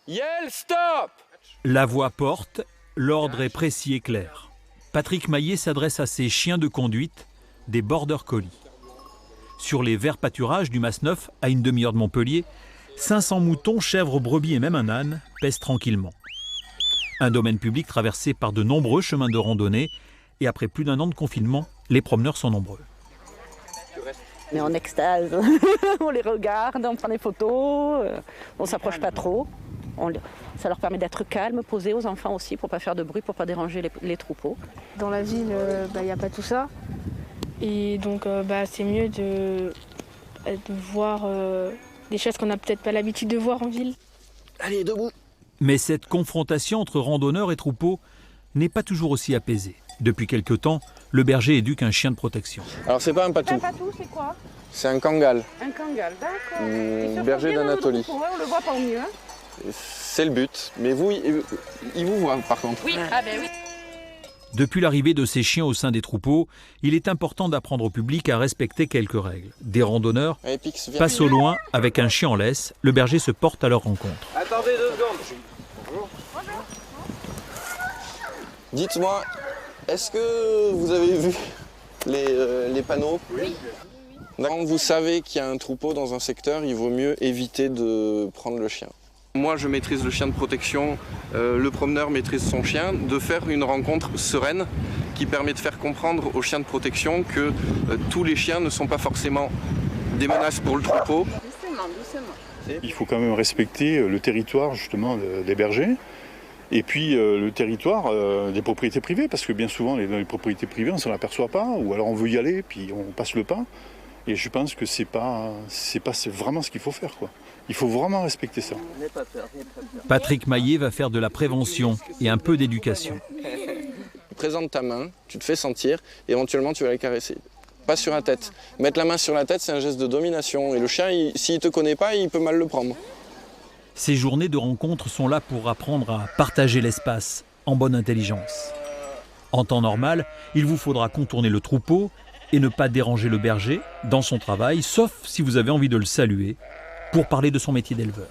Yel, stop! La voix porte, l'ordre est précis et clair. Patrick Maillet s'adresse à ses chiens de conduite, des border collies. Sur les verts pâturages du Mas-Neuf, à une demi-heure de Montpellier, 500 moutons, chèvres, brebis et même un âne pèsent tranquillement. Un domaine public traversé par de nombreux chemins de randonnée et après plus d'un an de confinement, les promeneurs sont nombreux. On est en extase, on les regarde, on prend des photos, on s'approche pas trop. Ça leur permet d'être calmes, posés aux enfants aussi pour pas faire de bruit, pour pas déranger les troupeaux. Dans la ville, y a pas tout ça. Et donc c'est mieux de voir des choses qu'on n'a peut-être pas l'habitude de voir en ville. Allez, debout! Mais cette confrontation entre randonneurs et troupeaux n'est pas toujours aussi apaisée. Depuis quelque temps, le berger éduque un chien de protection. Alors c'est pas un patou. Un patou, c'est quoi? C'est un kangal. Un kangal, d'accord. Berger d'Anatolie. On le voit pas au mieux. C'est le but. Mais vous, il vous voit par contre. Oui, oui. Depuis l'arrivée de ces chiens au sein des troupeaux, il est important d'apprendre au public à respecter quelques règles. Des randonneurs Allez, Pix, viens. passent au loin avec un chien en laisse. Le berger se porte à leur rencontre. Attendez 2 secondes. Bonjour. Dites-moi, est-ce que vous avez vu les panneaux? Oui. Quand vous savez qu'il y a un troupeau dans un secteur, il vaut mieux éviter de prendre le chien. Moi, je maîtrise le chien de protection, le promeneur maîtrise son chien, de faire une rencontre sereine qui permet de faire comprendre aux chiens de protection que tous les chiens ne sont pas forcément des menaces pour le troupeau. Doucement. Il faut quand même respecter le territoire justement des bergers et puis le territoire des propriétés privées, parce que bien souvent dans les propriétés privées on ne s'en aperçoit pas, ou alors on veut y aller puis on passe le pas. Et je pense que c'est vraiment ce qu'il faut faire, quoi. Il faut vraiment respecter ça. Patrick Maillet va faire de la prévention et un peu d'éducation. Présente ta main, tu te fais sentir, et éventuellement tu vas la caresser. Pas sur la tête. Mettre la main sur la tête, c'est un geste de domination. Et le chien, s'il ne te connaît pas, il peut mal le prendre. Ces journées de rencontres sont là pour apprendre à partager l'espace en bonne intelligence. En temps normal, il vous faudra contourner le troupeau et ne pas déranger le berger dans son travail, sauf si vous avez envie de le saluer pour parler de son métier d'éleveur.